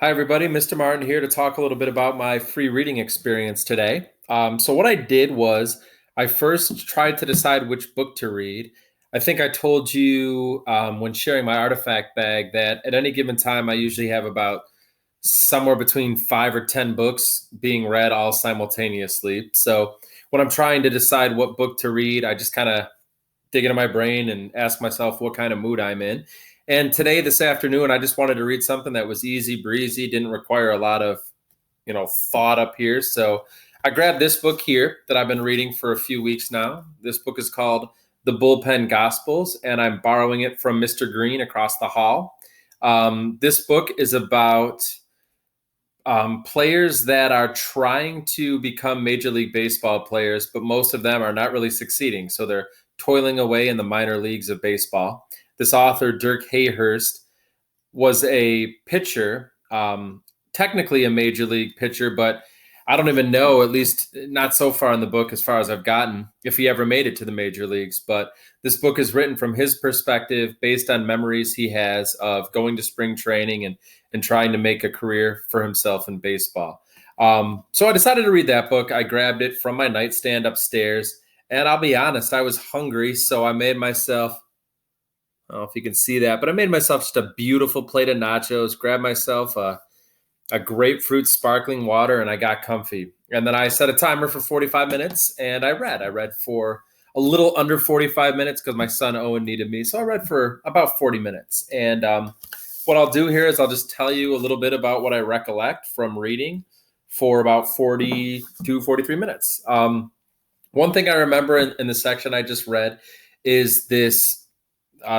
Hi, everybody. Mr. Martin here to talk a little bit about my free reading experience today. So, what I did was I first tried to decide which book to read. I think I told you when sharing my artifact bag that at any given time, I usually have about somewhere between 5 or 10 books being read all simultaneously. So, when I'm trying to decide what book to read, I just kind of dig into my brain and ask myself what kind of mood I'm in. And today, this afternoon, I just wanted to read something that was easy breezy, didn't require a lot of, thought up here. So I grabbed this book here that I've been reading for a few weeks now. This book is called The Bullpen Gospels, and I'm borrowing it from Mr. Green across the hall. This book is about players that are trying to become Major League Baseball players, but most of them are not really succeeding. So they're toiling away in the minor leagues of baseball. This author, Dirk Hayhurst, was a pitcher, technically a major league pitcher, but I don't even know, at least not so far in the book, as far as I've gotten, if he ever made it to the major leagues. But this book is written from his perspective based on memories he has of going to spring training and trying to make a career for himself in baseball. So I decided to read that book. I grabbed it from my nightstand upstairs. And I'll be honest, I was hungry. So I made myself, I don't know if you can see that, but I made myself just a beautiful plate of nachos, grabbed myself a grapefruit sparkling water, and I got comfy. And then I set a timer for 45 minutes and I read. I read for a little under 45 minutes because my son Owen needed me. So I read for about 40 minutes. And what I'll do here is I'll just tell you a little bit about what I recollect from reading for about 42, 43 minutes. One thing I remember in the section I just read is this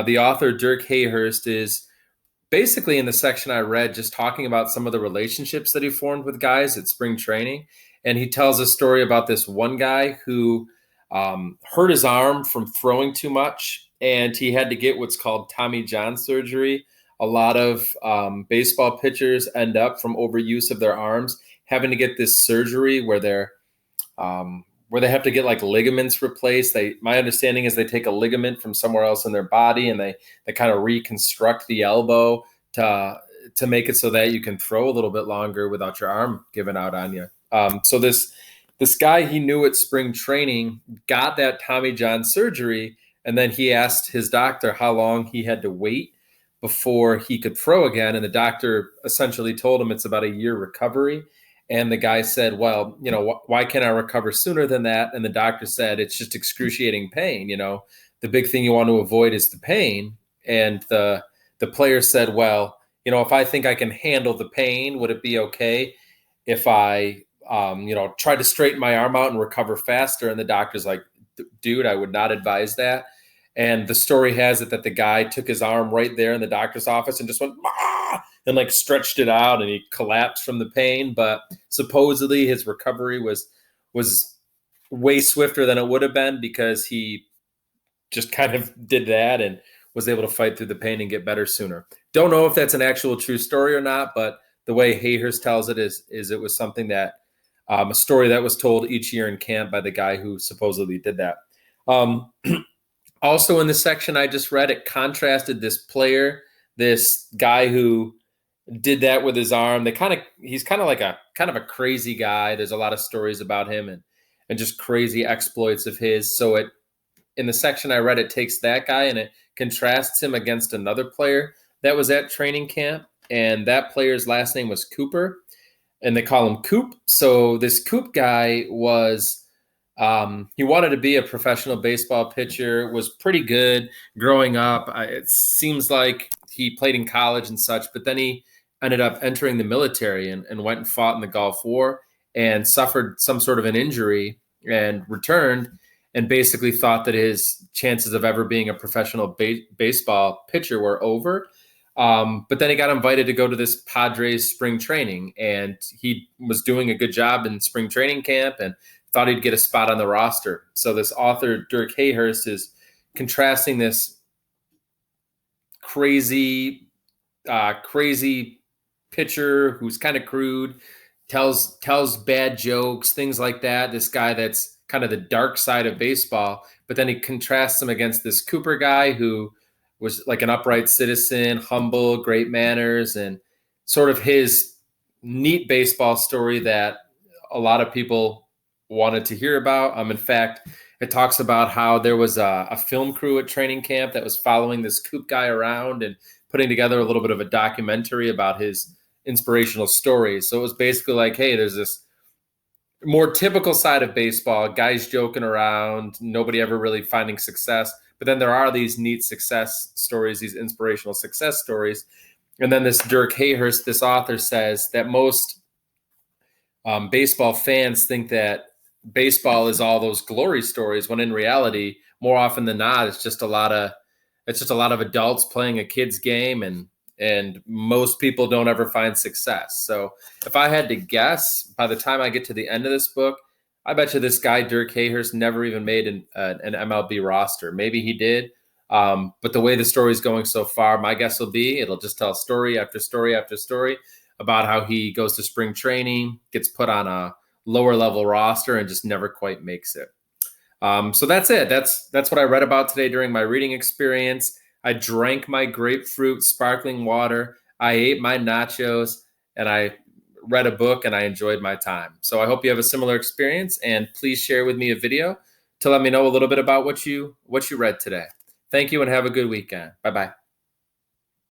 the author, Dirk Hayhurst, is basically in the section I read just talking about some of the relationships that he formed with guys at spring training. And he tells a story about this one guy who hurt his arm from throwing too much, and he had to get what's called Tommy John surgery. A lot of baseball pitchers end up, from overuse of their arms, having to get this surgery where they have to get like ligaments replaced. My understanding is they take a ligament from somewhere else in their body and they kind of reconstruct the elbow to make it so that you can throw a little bit longer without your arm giving out on you. So this guy he knew at spring training got that Tommy John surgery, and then he asked his doctor how long he had to wait before he could throw again, and the doctor essentially told him it's about a year recovery. And the guy said, well, why can't I recover sooner than that? And the doctor said, it's just excruciating pain. The big thing you want to avoid is the pain. And the player said, well, if I think I can handle the pain, would it be okay if I, try to straighten my arm out and recover faster? And the doctor's like, dude, I would not advise that. And the story has it that the guy took his arm right there in the doctor's office and just went, ah! And like stretched it out, and he collapsed from the pain. But supposedly his recovery was way swifter than it would have been because he just kind of did that and was able to fight through the pain and get better sooner. Don't know if that's an actual true story or not, but the way Hayhurst tells it is it was something that a story that was told each year in camp by the guy who supposedly did that. Also in the section I just read, it contrasted this player, this guy who did that with his arm. He's kind of like a crazy guy. There's a lot of stories about him and just crazy exploits of his. So in the section I read, it takes that guy and it contrasts him against another player that was at training camp. And that player's last name was Cooper, and they call him Coop. So this Coop guy was, he wanted to be a professional baseball pitcher, was pretty good growing up. It seems like he played in college and such, but then he ended up entering the military and went and fought in the Gulf War and suffered some sort of an injury and returned and basically thought that his chances of ever being a professional baseball pitcher were over. But then he got invited to go to this Padres spring training, and he was doing a good job in spring training camp and thought he'd get a spot on the roster. So this author, Dirk Hayhurst, is contrasting this crazy pitcher who's kind of crude, tells bad jokes, things like that. This guy that's kind of the dark side of baseball, but then he contrasts him against this Cooper guy who was like an upright citizen, humble, great manners, and sort of his neat baseball story that a lot of people wanted to hear about. In fact, it talks about how there was a film crew at training camp that was following this Coop guy around and putting together a little bit of a documentary about his inspirational stories. So it was basically like, hey, there's this more typical side of baseball, guys joking around, nobody ever really finding success. But then there are these neat success stories, these inspirational success stories. And then this Dirk Hayhurst, this author, says that most baseball fans think that baseball is all those glory stories, when in reality, more often than not, it's just a lot of adults playing a kid's game, and most people don't ever find success. So if I had to guess, by the time I get to the end of this book, I bet you this guy Dirk Hayhurst never even made an MLB roster. Maybe he did, but the way the story is going so far, my guess will be it'll just tell story after story after story about how he goes to spring training, gets put on a lower level roster, and just never quite makes it. So that's it. That's what I read about today during my reading experience. I drank my grapefruit sparkling water. I ate my nachos, and I read a book, and I enjoyed my time. So I hope you have a similar experience, and please share with me a video to let me know a little bit about what you read today. Thank you, and have a good weekend. Bye-bye.